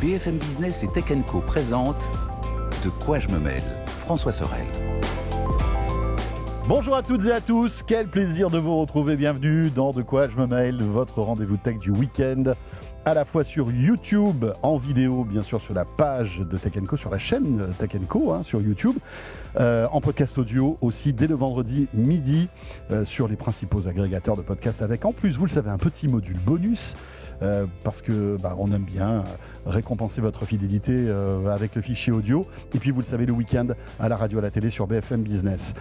BFM Business et Tech Co présentent De quoi je me mêle, François Sorel. Bonjour à toutes et à tous, quel plaisir de vous retrouver, bienvenue dans De quoi je me mêle, votre rendez-vous tech du week-end, à la fois sur YouTube, en vidéo bien sûr sur la page de Tech Co, sur la chaîne Tech Co sur YouTube, en podcast audio aussi dès le vendredi midi sur les principaux agrégateurs de podcasts avec en plus, vous le savez, un petit module bonus parce que on aime bien récompenser votre fidélité avec le fichier audio et puis vous le savez le week-end à la radio, à la télé sur BFM Business.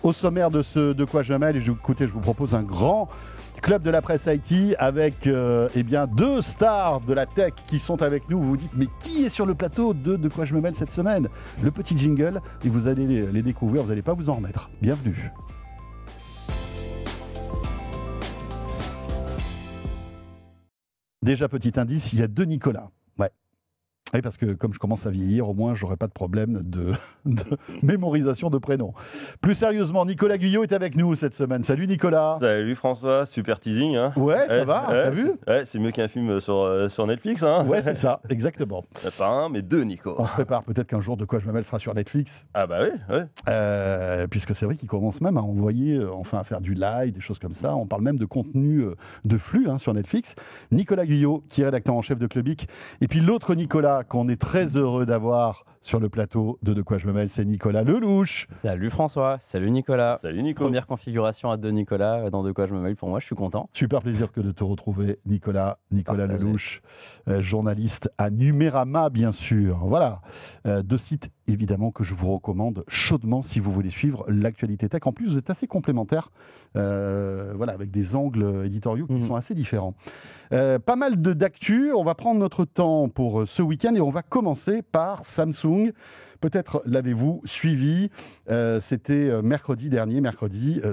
Au sommaire de ce De quoi je me mêle, écoutez, je vous propose un grand club de la presse IT avec deux stars de la tech qui sont avec nous. Vous vous dites, mais qui est sur le plateau de quoi je me mêle cette semaine ? Le petit jingle, et vous allez les découvrir, vous n'allez pas vous en remettre. Bienvenue. Déjà, petit indice, il y a deux Nicolas. Ouais. Oui, parce que comme je commence à vieillir, au moins, j'aurai pas de problème de mémorisation de prénoms. Plus sérieusement, Nicolas Guyot est avec nous cette semaine. Salut Nicolas. Salut François, super teasing. Hein. Ouais, ça va, t'as vu ? C'est mieux qu'un film sur Netflix. Hein. Ouais, c'est ça, exactement. Pas un, mais deux, Nico. On se prépare peut-être qu'un jour De quoi je me mêle sera sur Netflix. Ah bah oui. Puisque c'est vrai qu'ils commencent même à envoyer, à faire du live, des choses comme ça. On parle même de contenu de flux sur Netflix. Nicolas Guyot, qui est rédacteur en chef de Clubic. Et puis l'autre Nicolas, qu'on est très heureux d'avoir sur le plateau de quoi je me mêle, c'est Nicolas Lelouch. Salut François, salut Nicolas. Salut Nico. Première configuration à deux Nicolas dans De quoi je me mêle, pour moi je suis content. Super plaisir que de te retrouver Nicolas Lelouch, journaliste à Numérama bien sûr. Voilà, deux sites évidemment que je vous recommande chaudement si vous voulez suivre l'actualité tech. En plus vous êtes assez complémentaires, avec des angles éditoriaux qui sont assez différents. Pas mal d'actu, on va prendre notre temps pour ce week-end et on va commencer par Samsung. Peut-être l'avez-vous suivi, c'était mercredi dernier,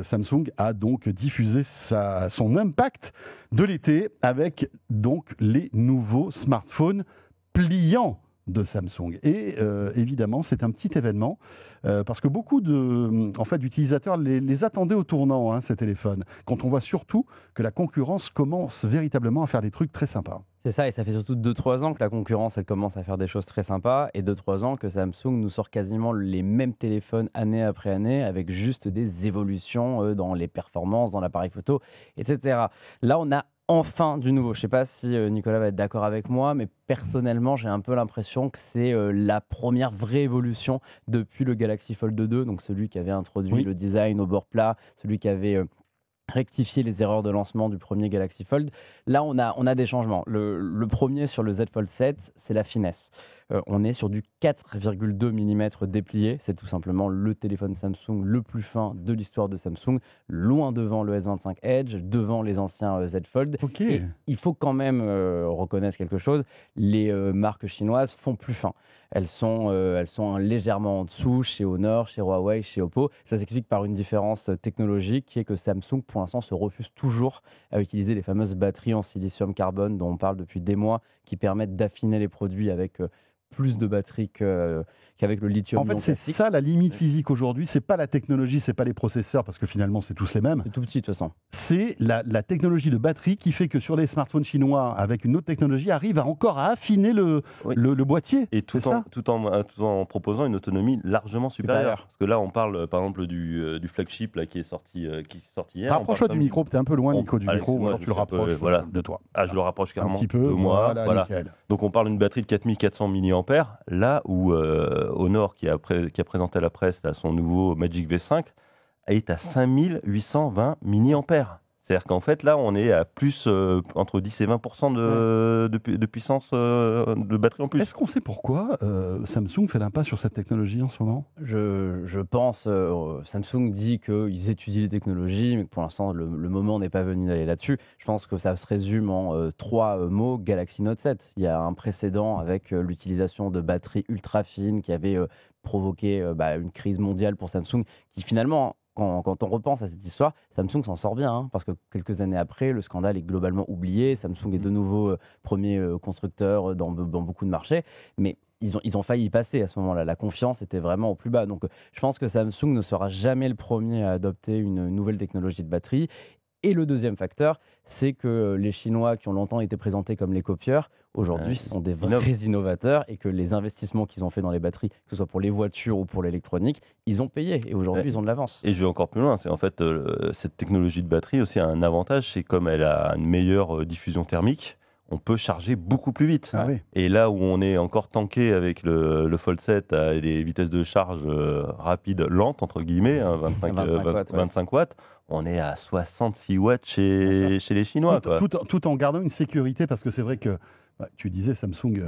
Samsung a donc diffusé son impact de l'été avec donc les nouveaux smartphones pliants de Samsung. Et évidemment, c'est un petit événement parce que beaucoup d'utilisateurs les attendaient au tournant, ces téléphones, quand on voit surtout que la concurrence commence véritablement à faire des trucs très sympas. C'est ça, et ça fait surtout 2-3 ans que la concurrence elle commence à faire des choses très sympas, et 2-3 ans que Samsung nous sort quasiment les mêmes téléphones année après année, avec juste des évolutions dans les performances, dans l'appareil photo, etc. Là, on a enfin du nouveau. Je ne sais pas si Nicolas va être d'accord avec moi, mais personnellement, j'ai un peu l'impression que c'est la première vraie évolution depuis le Galaxy Fold 2, donc celui qui avait introduit le design au bord plat, celui qui avait rectifié les erreurs de lancement du premier Galaxy Fold. Là, on a des changements. Le premier sur le Z Fold 7, c'est la finesse. On est sur du 4,2 mm déplié. C'est tout simplement le téléphone Samsung le plus fin de l'histoire de Samsung, loin devant le S25 Edge, devant les anciens Z Fold. Okay. Et il faut quand même reconnaître quelque chose, les marques chinoises font plus fin. Elles sont légèrement en dessous chez Honor, chez Huawei, chez Oppo. Ça s'explique par une différence technologique qui est que Samsung, pour l'instant, se refuse toujours à utiliser les fameuses batteries en silicium carbone dont on parle depuis des mois, qui permettent d'affiner les produits avec plus de batterie qu'avec le lithium. En fait, c'est ça la limite physique aujourd'hui. C'est pas la technologie, c'est pas les processeurs, parce que finalement, c'est tous les mêmes. C'est tout petit de toute façon. C'est la technologie de batterie qui fait que sur les smartphones chinois, avec une autre technologie, arrive encore à affiner le boîtier. Et tout en proposant une autonomie largement supérieure. Parce que là, on parle par exemple du flagship là, qui est sorti hier. Rapproche-toi du micro, t'es un peu loin, Nico, du micro, ou alors tu le rapproches de toi. Ah, je le rapproche carrément un petit peu, de moi. Voilà. Nickel. Donc on parle d'une batterie de 4400 mAh, là où Honor, qui a présenté à la presse son nouveau Magic V5, est à 5820 mAh. C'est-à-dire qu'en fait, là, on est à plus entre 10 et 20% de puissance de batterie en plus. Est-ce qu'on sait pourquoi Samsung fait l'impasse sur cette technologie en ce moment ? Je pense, Samsung dit qu'ils étudient les technologies, mais que pour l'instant, le moment n'est pas venu d'aller là-dessus. Je pense que ça se résume en 3 mots, Galaxy Note 7. Il y a un précédent avec l'utilisation de batteries ultra fines qui avait provoqué une crise mondiale pour Samsung, qui finalement... Quand on repense à cette histoire, Samsung s'en sort bien, parce que quelques années après, le scandale est globalement oublié. Samsung est de nouveau premier constructeur dans beaucoup de marchés, mais ils ont failli y passer à ce moment-là. La confiance était vraiment au plus bas. Donc, je pense que Samsung ne sera jamais le premier à adopter une nouvelle technologie de batterie. Et le deuxième facteur, c'est que les Chinois qui ont longtemps été présentés comme les copieurs, aujourd'hui sont des vrais innovateurs et que les investissements qu'ils ont fait dans les batteries, que ce soit pour les voitures ou pour l'électronique, ils ont payé et aujourd'hui ils ont de l'avance. Et je vais encore plus loin, c'est en fait cette technologie de batterie aussi a un avantage, c'est comme elle a une meilleure diffusion thermique, on peut charger beaucoup plus vite. Ah oui. Et là où on est encore tanké avec le Fold 7 à des vitesses de charge rapides, lentes, entre guillemets, 25 watts, on est à 66 watts chez les Chinois. Tout en gardant une sécurité, parce que c'est vrai que, tu disais Samsung...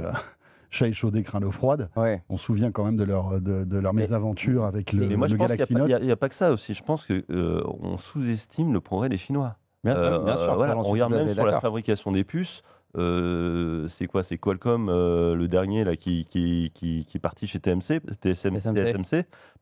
chat échaudé, craint l'eau froide. Ouais. On se souvient quand même de leur mésaventure avec le moi, je pense Galaxy Note. Il n'y a pas que ça aussi. Je pense qu'on sous-estime le progrès des Chinois. Bien sûr. Voilà, on regarde même sur la d'accord. fabrication des puces. C'est quoi? C'est Qualcomm, le dernier là, qui est parti chez TSMC,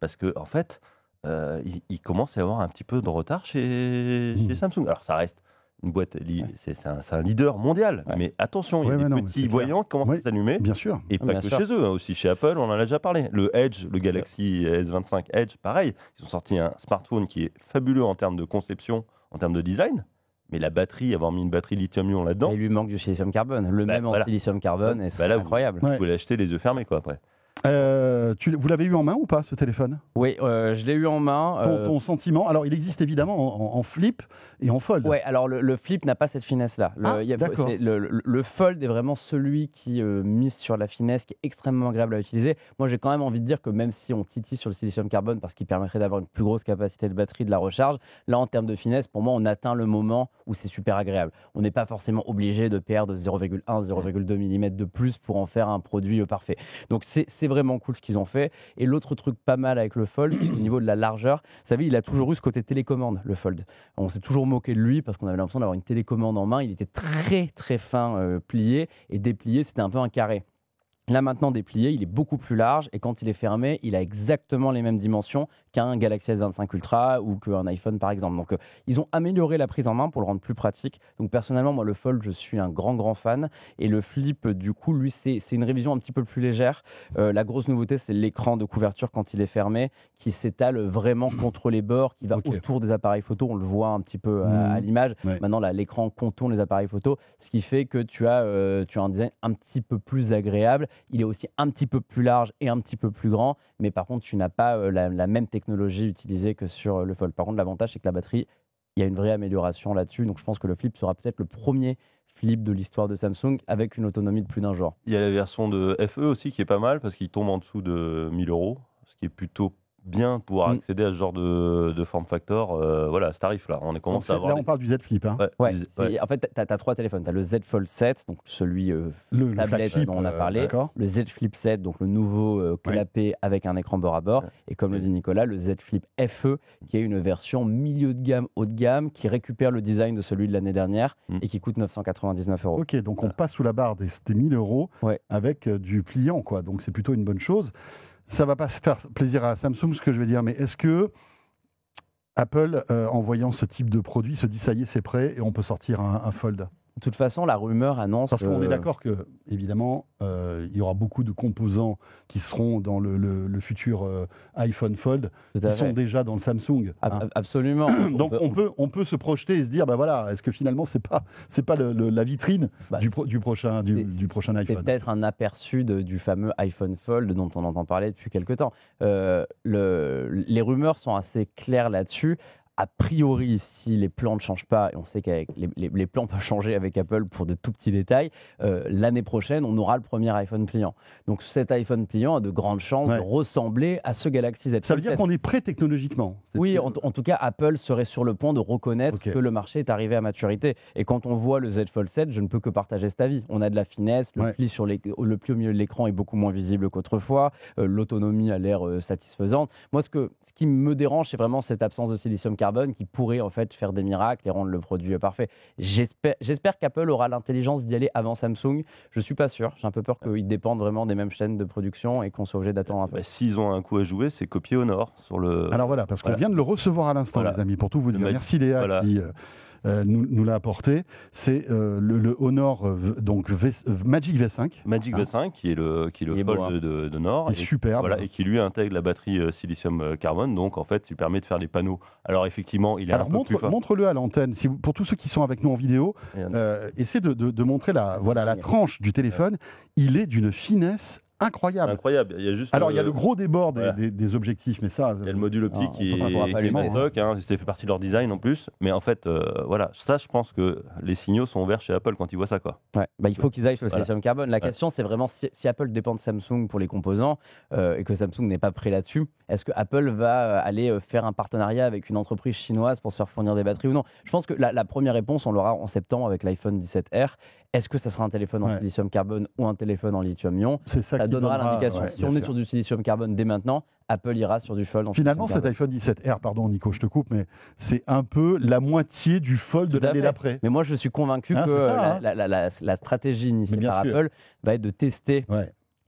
parce que en fait, il commence à y avoir un petit peu de retard chez Samsung. Alors ça reste une boîte, c'est un leader mondial, mais attention, il y a des petits voyants qui commencent à s'allumer. Bien sûr. Et pas que chez eux, aussi chez Apple, on en a déjà parlé. Le Edge, le Galaxy S25 Edge, pareil, ils ont sorti un smartphone qui est fabuleux en termes de conception, en termes de design. Mais la batterie, avoir mis une batterie lithium-ion là-dedans. Il lui manque du silicium carbone. En silicium carbone, et c'est incroyable. Vous pouvez l'acheter les yeux fermés, quoi, après. Vous l'avez eu en main ou pas, ce téléphone? Oui, je l'ai eu en main. Ton sentiment? Alors, il existe évidemment en flip et en fold. Ouais, alors le flip n'a pas cette finesse-là. Le fold est vraiment celui qui mise sur la finesse, qui est extrêmement agréable à utiliser. Moi, j'ai quand même envie de dire que même si on titille sur le silicium carbone parce qu'il permettrait d'avoir une plus grosse capacité de batterie de la recharge, là, en termes de finesse, pour moi, on atteint le moment où c'est super agréable. On n'est pas forcément obligé de perdre 0,1, 0,2 mm de plus pour en faire un produit parfait. Donc, c'est vraiment cool ce qu'ils ont fait. Et l'autre truc pas mal avec le Fold, c'est au niveau de la largeur. Vous savez, il a toujours eu ce côté télécommande, le Fold. On s'est toujours moqué de lui parce qu'on avait l'impression d'avoir une télécommande en main. Il était très très fin plié, et déplié, c'était un peu un carré. Là maintenant déplié, il est beaucoup plus large, et quand il est fermé, il a exactement les mêmes dimensions qu'un Galaxy S25 Ultra ou qu'un iPhone par exemple. Donc ils ont amélioré la prise en main pour le rendre plus pratique. Donc personnellement, moi le Fold, je suis un grand fan, et le Flip du coup, lui c'est une révision un petit peu plus légère. La grosse nouveauté, c'est l'écran de couverture quand il est fermé, qui s'étale vraiment contre les bords, qui va autour des appareils photo. On le voit un petit peu à l'image. Ouais. Maintenant là, l'écran contourne les appareils photo, ce qui fait que tu as un design un petit peu plus agréable. Il est aussi un petit peu plus large et un petit peu plus grand, mais par contre, tu n'as pas la même technologie utilisée que sur le Fold. Par contre, l'avantage, c'est que la batterie, il y a une vraie amélioration là-dessus. Donc, je pense que le Flip sera peut-être le premier Flip de l'histoire de Samsung avec une autonomie de plus d'un jour. Il y a la version de FE aussi qui est pas mal parce qu'il tombe en dessous de 1000 €, ce qui est plutôt bien pour accéder à ce genre de form factor, voilà, à ce tarif-là. On commence à avoir. Là, on parle du Z Flip. Hein. En fait, tu as trois téléphones. Tu as le Z Fold 7, donc celui tablette dont on a parlé. Le Z Flip 7, donc le nouveau clapet avec un écran bord à bord. Et comme le dit Nicolas, le Z Flip FE, qui est une version milieu de gamme, haut de gamme, qui récupère le design de celui de l'année dernière et qui coûte 999 €. Ok, donc on passe sous la barre des 1000 € avec du pliant, quoi. Donc c'est plutôt une bonne chose. Ça ne va pas se faire plaisir à Samsung, ce que je vais dire, mais est-ce que Apple, en voyant ce type de produit, se dit ça y est, c'est prêt et on peut sortir un Fold? De toute façon, la rumeur annonce... Parce qu'on est d'accord que, évidemment, il y aura beaucoup de composants qui seront dans le futur iPhone Fold, qui sont déjà dans le Samsung. Absolument. Donc on peut se projeter et se dire, bah voilà, est-ce que finalement, c'est pas la vitrine du prochain iPhone? C'est peut-être un aperçu du fameux iPhone Fold dont on entend parler depuis quelque temps. Les rumeurs sont assez claires là-dessus. A priori, si les plans ne changent pas, et on sait que les plans peuvent changer avec Apple pour de tout petits détails, l'année prochaine, on aura le premier iPhone pliant. Donc cet iPhone pliant a de grandes chances de ressembler à ce Galaxy Z Fold 7. Ça veut dire qu'on est prêt technologiquement? Oui, en tout cas, Apple serait sur le point de reconnaître que le marché est arrivé à maturité. Et quand on voit le Z Fold 7, je ne peux que partager cet avis. On a de la finesse, le pli au milieu de l'écran est beaucoup moins visible qu'autrefois, l'autonomie a l'air satisfaisante. Moi, ce qui me dérange, c'est vraiment cette absence de silicium carbone qui pourrait en fait faire des miracles et rendre le produit parfait. J'espère qu'Apple aura l'intelligence d'y aller avant Samsung. Je suis pas sûr. J'ai un peu peur qu'ils dépendent vraiment des mêmes chaînes de production et qu'on soit obligé d'attendre un peu. S'ils ont un coup à jouer, c'est copier Honor sur le. Alors voilà, parce qu'on vient de le recevoir à l'instant, les amis, pour tout vous dire. Merci Léa nous l'a apporté. C'est le Honor Magic V5. Magic V5, qui est le Fold de Nord. Et superbe. Voilà, et qui lui intègre la batterie silicium carbone. Donc en fait, il permet de faire les panneaux. Alors effectivement, il est un peu plus fort. Montre-le à l'antenne. Pour tous ceux qui sont avec nous en vidéo, essaie de montrer la tranche du téléphone. Il est d'une finesse incroyable. Incroyable. Il y a juste il y a le gros débord des objectifs, mais ça... Il y a le module optique qui est mastoc, ça fait partie de leur design en plus. Mais en fait, ça, je pense que les signaux sont ouverts chez Apple quand ils voient ça, quoi. Ouais, il faut qu'ils aillent sur le silicium carbone. La question, c'est vraiment si Apple dépend de Samsung pour les composants et que Samsung n'est pas prêt là-dessus, est-ce que Apple va aller faire un partenariat avec une entreprise chinoise pour se faire fournir des batteries ou non? Je pense que la première réponse, on l'aura en septembre avec l'iPhone 17R. Est-ce que ça sera un téléphone en silicium carbone ou un téléphone en lithium-ion? Ça donnera l'indication. Si on est sur du silicium carbone dès maintenant, Apple ira sur du Fold. Finalement, cet iPhone 17R, pardon Nico, je te coupe, mais c'est un peu la moitié du Fold de l'année d'après. Mais moi, je suis convaincu que la stratégie initiée par Apple va être de tester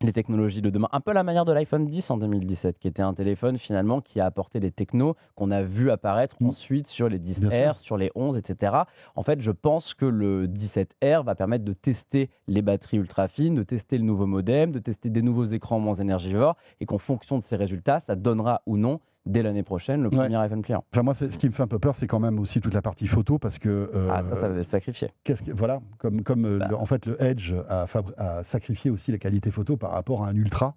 les technologies de demain. Un peu la manière de l'iPhone 10 en 2017, qui était un téléphone finalement qui a apporté des technos qu'on a vu apparaître ensuite sur les 10R, sur les 11, etc. En fait, je pense que le 17R va permettre de tester les batteries ultra fines, de tester le nouveau modem, de tester des nouveaux écrans moins énergivores, et qu'en fonction de ces résultats, ça donnera ou non dès l'année prochaine le premier iPhone pliant. Enfin, moi, ce qui me fait un peu peur, c'est quand même aussi toute la partie photo, parce que... ça va se sacrifier. Voilà, en fait, le Edge a sacrifié aussi la qualité photo par rapport à un Ultra.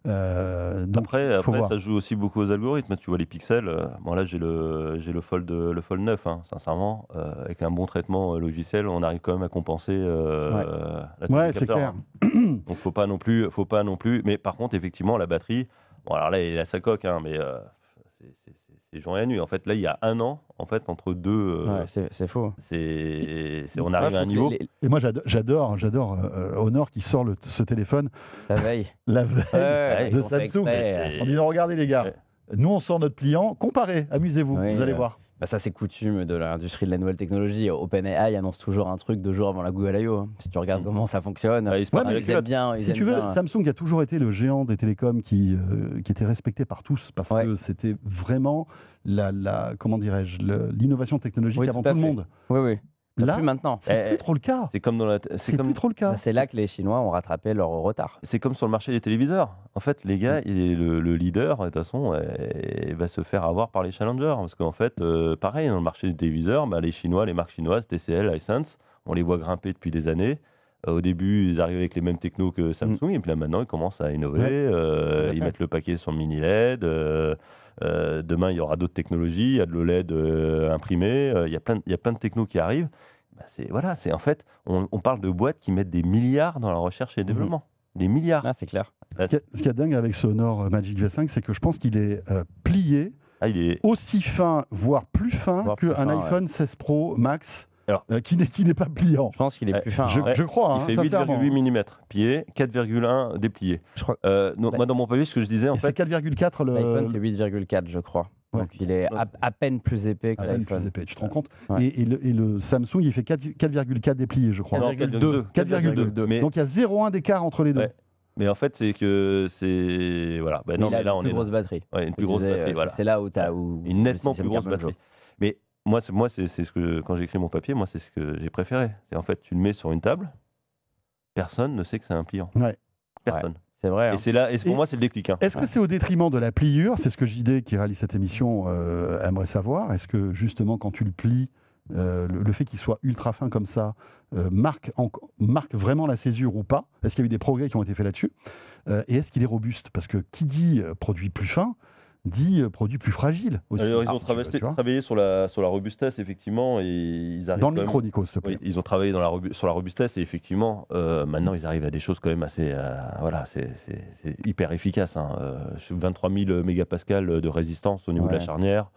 Après ça joue aussi beaucoup aux algorithmes. Tu vois les pixels. Là, j'ai le Fold 9. Sincèrement, avec un bon traitement logiciel, on arrive quand même à compenser la c'est clair. Donc, faut pas non plus. Mais par contre, effectivement, la batterie. Bon, alors là, il a sa coque, mais c'est jour et la nuit. En fait, là, il y a un an, en fait, entre deux. C'est faux. On arrive à un niveau. Et moi, j'adore Honor qui sort ce téléphone la veille de Samsung en disant regardez les gars, nous on sort notre pliant, comparez, amusez-vous, vous allez voir. Ça, c'est coutume de l'industrie de la nouvelle technologie. OpenAI annonce toujours un truc 2 jours avant la Google I.O. Si tu regardes comment ça fonctionne, ils aiment bien. Si tu veux, Samsung a toujours été le géant des télécoms qui était respecté par tous parce que c'était vraiment l'innovation technologique avant tout le monde. Oui. Là, plus maintenant. C'est plus trop le cas. C'est plus trop le cas. C'est là que les Chinois ont rattrapé leur retard. C'est comme sur le marché des téléviseurs. En fait, les gars, le leader, de toute façon, va se faire avoir par les challengers. Parce qu'en fait, pareil, dans le marché des téléviseurs, les Chinois, les marques chinoises, TCL, Hisense, on les voit grimper depuis des années. Au début, ils arrivent avec les mêmes technos que Samsung, et puis là, maintenant, ils commencent à innover. Ils mettent le paquet sur le mini LED. Demain, il y aura d'autres technologies. Il y a de l'OLED imprimé. Il y a plein de technos qui arrivent. En fait, on parle de boîtes qui mettent des milliards dans la recherche et le développement. Des milliards. C'est clair. Ce qui est dingue avec ce Honor Magic V5, c'est que je pense qu'il est plié aussi fin, voire plus fin qu'un iPhone 16 Pro Max. Alors, qui n'est pas pliant. Je pense qu'il est plus fin. Je crois. Il fait 8,8 mm plié, 4,1 déplié. Moi, dans mon papier, ce que je disais, en fait. C'est 4,4 l'iPhone, c'est 8,4, je crois. Donc il est à peine plus épais que l'iPhone. Tu te rends compte et le Samsung, il fait 4,4 déplié, je crois. 4,2. Donc il y a 0,1 d'écart entre les deux. Mais en fait, c'est que c'est. Voilà. Là, on est. Une plus grosse batterie. Une plus grosse batterie, voilà. C'est là où tu as. Une nettement plus grosse batterie. Mais. Moi, c'est ce que, quand j'écris mon papier, moi, c'est ce que j'ai préféré. C'est en fait, tu le mets sur une table, personne ne sait que c'est un pliant. Personne. C'est vrai. Et c'est là, pour moi, c'est le déclic. Est-ce que c'est au détriment de la pliure? C'est ce que JD, qui réalise cette émission, aimerait savoir. Est-ce que, justement, quand tu le plies, le fait qu'il soit ultra fin comme ça marque vraiment la césure ou pas? Est-ce qu'il y a eu des progrès qui ont été faits là-dessus? Et est-ce qu'il est robuste? Parce que qui dit produit plus fin dit produit plus fragile aussi. Alors, ils ont travaillé sur la robustesse, effectivement, et ils arrivent. Dans le micro, Nico, s'il te plaît. Oui, ils ont travaillé sur la robustesse, et effectivement, maintenant, ils arrivent à des choses quand même assez. C'est hyper efficace. 23 000 mégapascales de résistance au niveau de la charnière.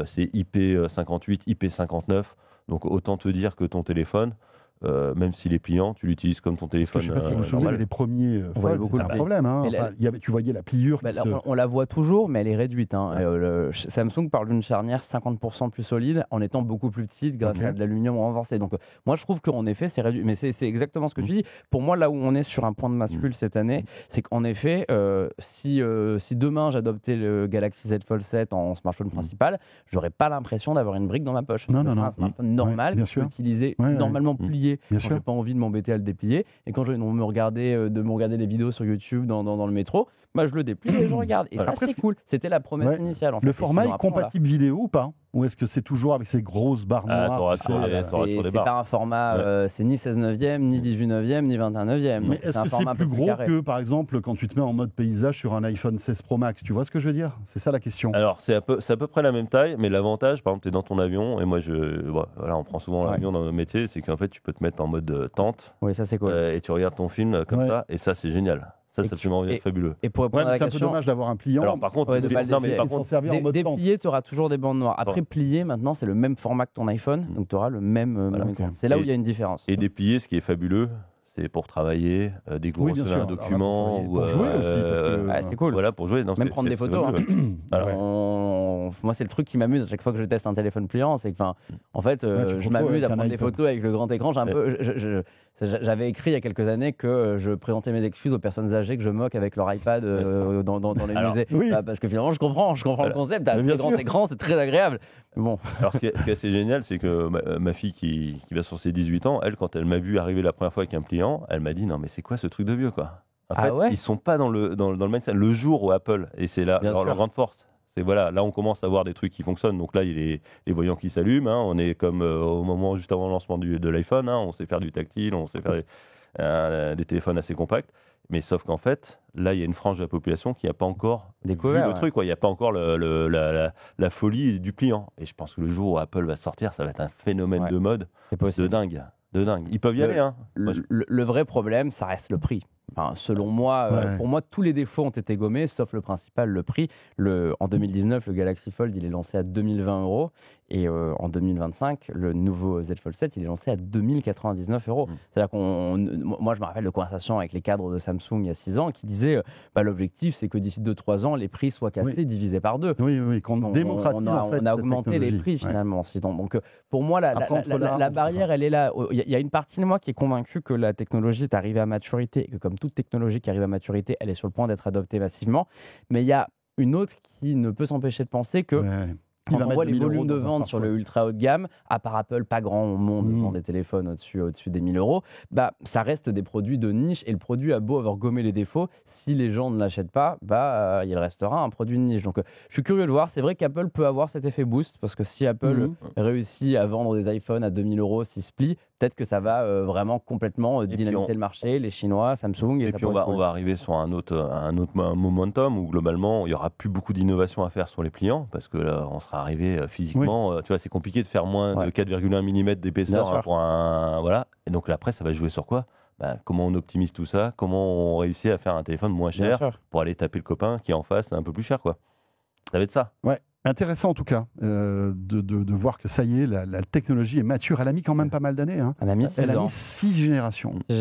C'est IP58, IP59. Donc, autant te dire que ton téléphone, même s'il est pliant, tu l'utilises comme ton téléphone. Je ne sais pas si vous vous souvenez, mais les premiers Fold, c'était un problème. Hein. Enfin, tu voyais la pliure qui on la voit toujours, mais elle est réduite. Hein. Samsung parle d'une charnière 50% plus solide en étant beaucoup plus petite grâce à de l'aluminium renforcé. Donc moi, je trouve qu'en effet, c'est réduit. Mais c'est exactement ce que tu dis. Pour moi, là où on est sur un point de bascule cette année, c'est qu'en effet, si demain j'adoptais le Galaxy Z Fold 7 en smartphone principal, j'aurais pas l'impression d'avoir une brique dans ma poche. Non. Un smartphone normal, que je peux utiliser normalement plié. Quand j'ai pas envie de m'embêter à le déplier, et quand on me regardait les vidéos sur YouTube dans le métro, je le déplie et je regarde. Et ça, c'est cool. C'était la promesse initiale. En fait. Le format est compatible vidéo ou pas? Ou est-ce que c'est toujours avec ces grosses barres noires? C'est pas un format, c'est ni 16:9, ni 18:9, ni 21:9. Mais est-ce que c'est plus gros que, par exemple, quand tu te mets en mode paysage sur un iPhone 16 Pro Max? Tu vois ce que je veux dire? C'est ça la question. Alors, c'est à peu près la même taille, mais l'avantage, par exemple, tu es dans ton avion, et moi, on prend souvent l'avion dans nos métiers, c'est qu'en fait, tu peux te mettre en mode tente. Oui, ça, c'est cool. Et tu regardes ton film comme ça, et ça, c'est génial. Ça, c'est absolument fabuleux. Et pour répondre à la c'est question, un peu dommage d'avoir un pliant. Alors, par contre, déplié, tu auras toujours des bandes noires. Après, plié, maintenant, c'est le même format que ton iPhone, donc tu auras le même. C'est là où il y a une différence. Et déplié, ce qui est fabuleux, c'est pour travailler, découvrir un document. Pour jouer aussi. C'est cool. Voilà, pour jouer. Même prendre des photos. Moi, c'est le truc qui m'amuse à chaque fois que je teste un téléphone pliant. C'est que, en fait, je m'amuse à prendre des photos avec le grand écran. J'avais écrit il y a quelques années que je présentais mes excuses aux personnes âgées que je moque avec leur iPad dans les musées. Parce que finalement, je comprends le concept. Un grand écran, c'est très agréable. Bon. Alors, ce qui est assez génial, c'est que ma fille qui va sur ses 18 ans, elle, quand elle m'a vu arriver la première fois avec un pliant, elle m'a dit non, mais c'est quoi ce truc de vieux, quoi? En fait, ils sont pas dans le mindset. Le jour où Apple, et c'est là leur grande force. C'est là on commence à voir des trucs qui fonctionnent. Donc là, il y a les voyants qui s'allument. Hein. On est comme au moment juste avant le lancement de l'iPhone. Hein. On sait faire du tactile, on sait faire des téléphones assez compacts. Mais sauf qu'en fait, là, il y a une frange de la population qui n'a pas encore découvert le truc. Il n'y a pas encore la folie du pliant. Et je pense que le jour où Apple va sortir, ça va être un phénomène de mode de dingue. Ils peuvent y aller. Hein. Le vrai problème, ça reste le prix. Enfin, selon moi, pour moi, tous les défauts ont été gommés, sauf le principal, le prix. En 2019, le Galaxy Fold, il est lancé à 2020 €. Et en 2025, le nouveau Z Fold 7, il est lancé à 2099 €. C'est-à-dire moi, je me rappelle de conversations avec les cadres de Samsung il y a 6 ans qui disaient l'objectif, c'est que d'ici 2-3 ans, les prix soient cassés, divisés par 2. Qu'on démocratise on a augmenté les prix finalement. Donc, pour moi, la barrière, elle est là. Il y a une partie de moi qui est convaincue que la technologie est arrivée à maturité et que, comme toute technologie qui arrive à maturité, elle est sur le point d'être adoptée massivement. Mais il y a une autre qui ne peut s'empêcher de penser que quand on voit les volumes de vente sur le ultra haut de gamme, à part Apple, pas grand monde vend des téléphones au-dessus des 1 000 €, ça reste des produits de niche et le produit a beau avoir gommé les défauts, si les gens ne l'achètent pas, il restera un produit de niche. Donc je suis curieux de voir, c'est vrai qu'Apple peut avoir cet effet boost parce que si Apple réussit à vendre des iPhones à 2 000 € s'ils se plient, peut-être que ça va vraiment complètement dynamiter le marché, les Chinois, Samsung. Et puis on va arriver sur un autre momentum où globalement il n'y aura plus beaucoup d'innovation à faire sur les pliants parce que là, on sera arrivé physiquement. Tu vois, c'est compliqué de faire moins de 4,1 mm d'épaisseur pour un. Et donc après, ça va jouer sur quoi? Comment on optimise tout ça? Comment on réussit à faire un téléphone moins cher pour aller taper le copain qui est en face un peu plus cher, quoi. Ça va être ça. Ouais. Intéressant en tout cas de voir que ça y est, la technologie est mature. Elle a mis quand même pas mal d'années. Hein. Elle a mis 6 générations. Et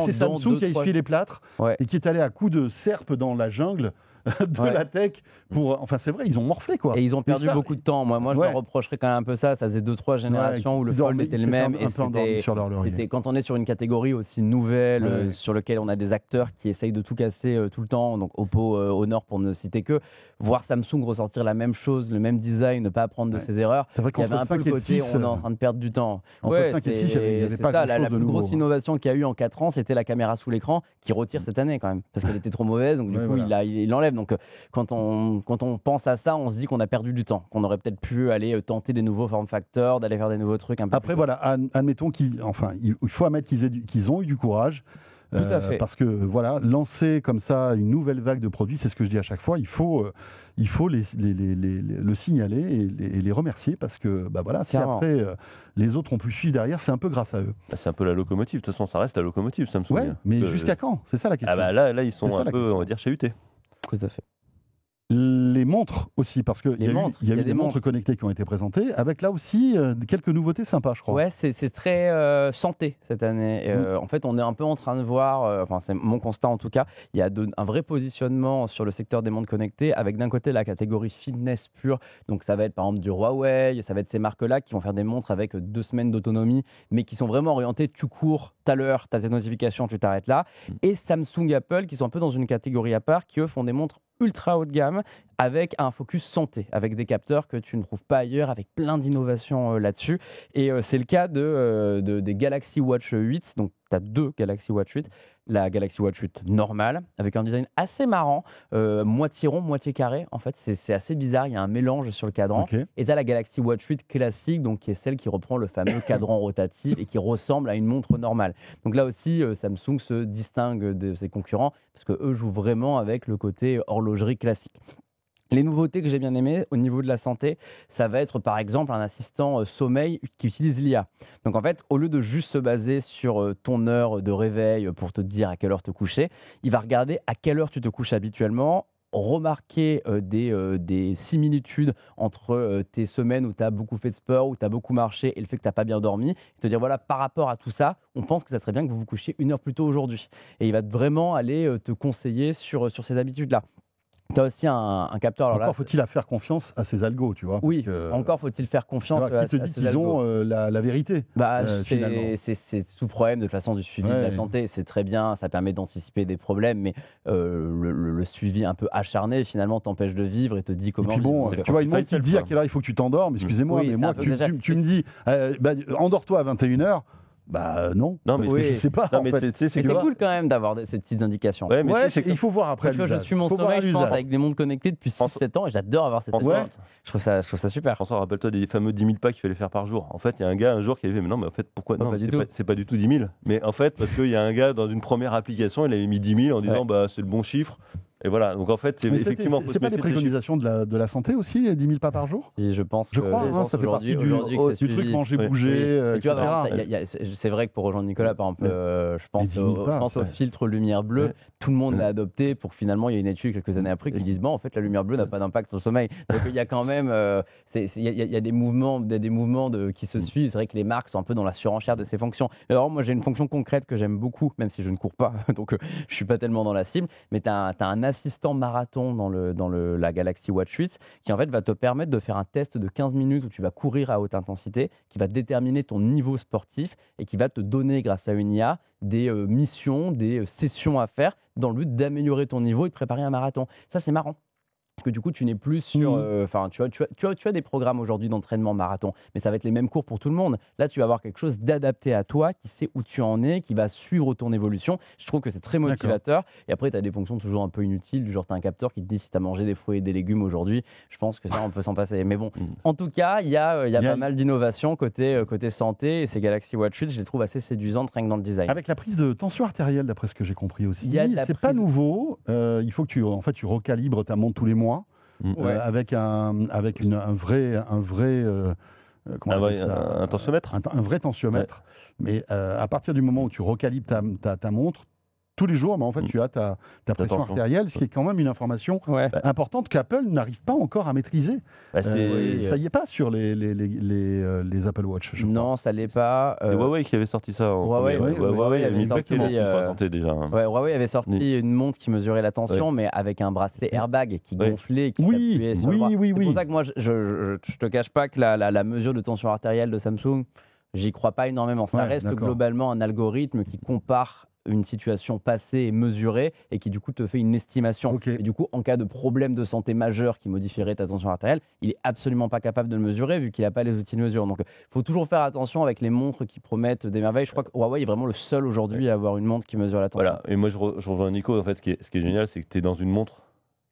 c'est Samsung qui a essuyé les plâtres et qui est allé à coups de serpe dans la jungle de la tech enfin c'est vrai, ils ont morflé quoi. Et ils ont perdu beaucoup de temps. Moi je leur reprocherais quand même un peu ça faisait 2-3 générations où le Fold était le même et c'était quand on est sur une catégorie aussi nouvelle sur laquelle on a des acteurs qui essayent de tout casser tout le temps, donc Oppo, Honor pour ne citer que, voir Samsung ressortir la même chose, le même design, ne pas apprendre de ses erreurs. C'est vrai qu'il y avait un peu le côté on est en train de perdre du temps. Entre 5 et 6, il n'y avait pas grand-chose de nouveau. La plus grosse innovation qu'il y a eu en 4 ans, c'était la caméra sous l'écran qui retire cette année quand même parce qu'elle était trop mauvaise, donc du coup il l'enlève. Donc quand on pense à ça, on se dit qu'on a perdu du temps, qu'on aurait peut-être pu aller tenter des nouveaux form factors, d'aller faire des nouveaux trucs un peu. Après voilà, admettons il faut admettre qu'ils ont eu du courage. Tout à fait. Parce que lancer comme ça une nouvelle vague de produits, c'est ce que je dis à chaque fois, il faut le signaler et les remercier parce que si après les autres ont pu suivre derrière, c'est un peu grâce à eux. C'est un peu la locomotive, de toute façon ça reste la locomotive Samsung. Ouais, mais jusqu'à quand? C'est ça la question. Là ils sont un peu, on va dire, chahutés. Tout à fait. Les les montres aussi, parce qu'il y a eu des montres connectées qui ont été présentées, avec là aussi quelques nouveautés sympas, je crois. Ouais, c'est très santé cette année. En fait, on est un peu en train de voir, enfin c'est mon constat en tout cas, il y a un vrai positionnement sur le secteur des montres connectées, avec d'un côté la catégorie fitness pure, donc ça va être par exemple du Huawei, ça va être ces marques-là qui vont faire des montres avec 2 semaines d'autonomie, mais qui sont vraiment orientées, tu cours, t'as l'heure, t'as tes notifications, tu t'arrêtes là. Et Samsung et Apple qui sont un peu dans une catégorie à part, qui eux font des montres ultra haut de gamme avec un focus santé, avec des capteurs que tu ne trouves pas ailleurs, avec plein d'innovations là-dessus. Et c'est le cas des Galaxy Watch 8. Donc, tu as 2 Galaxy Watch 8. La Galaxy Watch 8 normale, avec un design assez marrant, moitié rond, moitié carré. En fait, c'est assez bizarre. Il y a un mélange sur le cadran. Okay. Et tu as la Galaxy Watch 8 classique, donc, qui est celle qui reprend le fameux cadran rotatif et qui ressemble à une montre normale. Donc là aussi, Samsung se distingue de ses concurrents parce qu'eux jouent vraiment avec le côté horlogerie classique. Les nouveautés que j'ai bien aimées au niveau de la santé, ça va être par exemple un assistant sommeil qui utilise l'IA. Donc en fait, au lieu de juste se baser sur ton heure de réveil pour te dire à quelle heure te coucher, il va regarder à quelle heure tu te couches habituellement, remarquer des similitudes entre tes semaines où tu as beaucoup fait de sport, où tu as beaucoup marché et le fait que tu n'as pas bien dormi, et te dire voilà, par rapport à tout ça, on pense que ça serait bien que vous vous couchiez 1 heure plus tôt aujourd'hui. Et il va vraiment aller te conseiller sur ces habitudes-là. Tu as aussi un capteur. Alors encore là, faut-il faire confiance à ces algos, tu vois. Oui, encore faut-il faire confiance à ces algos. Qui te dit qu'ils ont la vérité, finalement. C'est tout problème de toute façon du suivi de la santé. C'est très bien, ça permet d'anticiper des problèmes, mais le suivi un peu acharné, finalement, t'empêche de vivre et te dit comment... Et puis bon, tu vois, une montre qui te dit à quelle heure il faut que tu t'endormes, excusez-moi, mais moi, tu me dis, endors-toi à 21h, bah non, mais je sais pas. Non, mais c'est cool quand même d'avoir ces petites indications. Ouais, il faut voir après. Je suis mon sommeil, je pense, avec des montres connectées depuis 6-7 ans et j'adore avoir cette expérience. Je trouve ça super. François, rappelle-toi des fameux 10 000 pas qu'il fallait faire par jour. En fait, il y a un gars un jour qui avait fait, mais non, mais en fait, pourquoi non, c'est pas du tout 10 000. Mais en fait, parce qu'il y a un gars dans une première application, il avait mis 10 000 en disant, bah c'est le bon chiffre. Et voilà, donc en fait, c'est effectivement... C'est pas des préconisations de la santé aussi, 10 000 pas par jour ? Je pense je crois, ça fait partie du truc manger, bouger, etc. C'est vrai que pour rejoindre Nicolas, par exemple, je pense au filtre lumière bleue, tout le monde l'a adopté pour que finalement, il y ait une étude quelques années après qui dit, bon, en fait, la lumière bleue n'a pas d'impact sur le sommeil. Donc il y a quand même... il y a des mouvements, qui se suivent. C'est vrai que les marques sont un peu dans la surenchère de ces fonctions. Alors moi, j'ai une fonction concrète que j'aime beaucoup, même si je ne cours pas, donc je suis pas tellement dans la cible, mais tu as un assistant marathon dans la Galaxy Watch 8 qui en fait va te permettre de faire un test de 15 minutes où tu vas courir à haute intensité, qui va déterminer ton niveau sportif et qui va te donner grâce à une IA des missions, des sessions à faire dans le but d'améliorer ton niveau et de préparer un marathon. Ça, c'est marrant. Parce que du coup, tu n'es plus sur... Enfin, tu as des programmes aujourd'hui d'entraînement marathon, mais ça va être les mêmes cours pour tout le monde. Là, tu vas avoir quelque chose d'adapté à toi, qui sait où tu en es, qui va suivre ton évolution. Je trouve que c'est très motivateur. D'accord. Et après, tu as des fonctions toujours un peu inutiles, du genre, tu as un capteur qui te dit si tu as mangé des fruits et des légumes aujourd'hui. Je pense que ça, on peut s'en passer. Mais bon, en tout cas, il y a pas mal d'innovations côté santé. Et ces Galaxy Watch 8, je les trouve assez séduisantes, rien que dans le design. Avec la prise de tension artérielle, d'après ce que j'ai compris aussi. C'est pas nouveau. Il faut que tu recalibres ta montre tous les mois. Avec un vrai tensiomètre. Un vrai tensiomètre. Mais à partir du moment où tu recalibres ta montre, tous les jours, en fait, tu as ta pression artérielle, ce qui est quand même une information importante qu'Apple n'arrive pas encore à maîtriser. Ça y est pas sur les Apple Watch, je crois. Non, ça l'est pas. C'est Huawei qui avait sorti ça. Huawei avait mis déjà. Huawei avait sorti une montre qui mesurait la tension, mais avec un bracelet airbag qui gonflait, qui appuyait sur le bras. C'est pour ça que moi, je te cache pas que la mesure de tension artérielle de Samsung, j'y crois pas énormément. Ça reste globalement un algorithme qui compare une situation passée et mesurée et qui du coup te fait une estimation. Et du coup, en cas de problème de santé majeur qui modifierait ta tension artérielle, il est absolument pas capable de le mesurer vu qu'il n'a pas les outils de mesure. Donc, il faut toujours faire attention avec les montres qui promettent des merveilles. Je crois que Huawei est vraiment le seul aujourd'hui à avoir une montre qui mesure la tension. Voilà. Et moi, je rejoins Nico. En fait, ce qui est génial, c'est que tu es dans une montre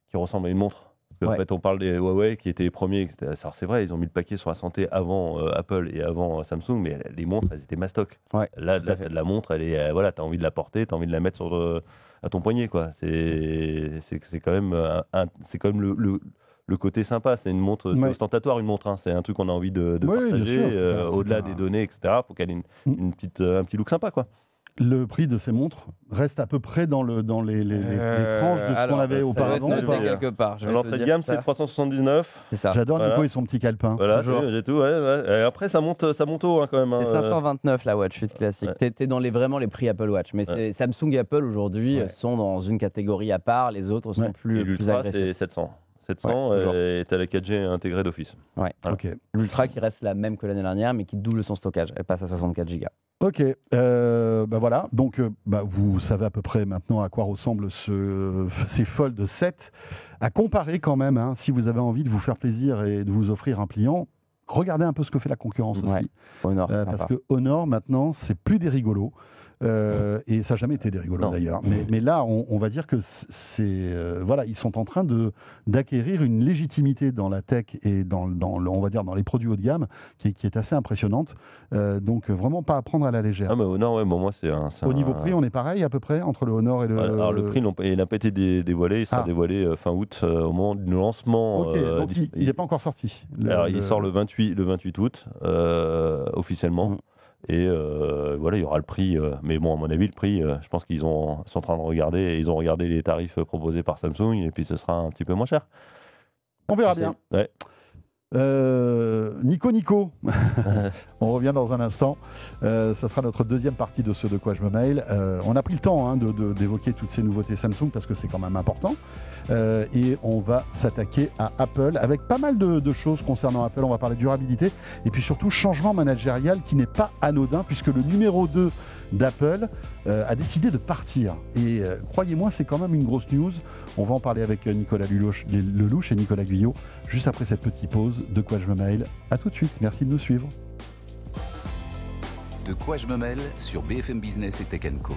qui ressemble à une montre. En fait, on parle des Huawei qui étaient les premiers. Alors, c'est vrai, ils ont mis le paquet sur la santé avant Apple et avant Samsung, mais les montres, elles étaient mastoc. Là, la montre, elle est, tu as envie de la porter, tu as envie de la mettre à ton poignet, quoi. C'est quand même, le côté sympa. C'est une montre ostentatoire, une montre. Hein. C'est un truc qu'on a envie de partager, au-delà des données, etc. Il faut qu'elle ait un petit look sympa, quoi. Le prix de ces montres reste à peu près dans les tranches de ce qu'on avait auparavant. Ça doit être quelque part. L'entrée de gamme, c'est 379. C'est ça. J'adore Voilà. Nico et son petit calepin. Voilà, Toujours. j'ai tout. Ouais. Et après, ça monte haut hein, quand même. C'est 529 la Watch 8 classique. T'es dans vraiment les prix Apple Watch. Mais Samsung et Apple aujourd'hui sont dans une catégorie à part. Les autres sont Et plus l'Ultra, agressifs. c'est 700. 700 et t'as la 4G intégrée d'office. Ouais. Voilà. Ok. L'Ultra qui reste la même que l'année dernière, mais qui double son stockage. Elle passe à 64 Go. Ok, voilà, donc vous savez à peu près maintenant à quoi ressemblent ces Fold 7. À comparer quand même, hein, si vous avez envie de vous faire plaisir et de vous offrir un pliant, regardez un peu ce que fait la concurrence aussi. Honor, Parce que Honor, maintenant, c'est plus des rigolos. Et ça n'a jamais été des rigolos d'ailleurs. Mais là, on va dire que voilà, ils sont en train d'acquérir une légitimité dans la tech et on va dire dans les produits haut de gamme qui est assez impressionnante. Donc vraiment pas à prendre à la légère. Ah mais Honor, ouais, moi c'est Au niveau prix, on est pareil à peu près entre le Honor et le. Alors le prix, il n'a pas été dévoilé. Il sera dévoilé fin août au moment du lancement. Ok, donc il n'est pas encore sorti. Alors il sort le 28 août officiellement. Et voilà, il y aura le prix. Mais bon, à mon avis, le prix, je pense qu'ils sont en train de regarder. Et ils ont regardé les tarifs proposés par Samsung. Et puis ce sera un petit peu moins cher. On verra bien. Ouais. Nico, on revient dans un instant. Ça sera notre deuxième partie de ce De quoi je me mail. On a pris le temps d'évoquer toutes ces nouveautés Samsung parce que c'est quand même important. Et on va s'attaquer à Apple avec pas mal de choses concernant Apple. On va parler durabilité et puis surtout changement managérial qui n'est pas anodin puisque le numéro 2 d'Apple a décidé de partir. Et croyez-moi, c'est quand même une grosse news. On va en parler avec Nicolas Lelouch et Nicolas Guyot juste après cette petite pause. De quoi je me mail. À tout de suite. Merci de nous suivre. De quoi je me mêle sur BFM Business et Tech & Co.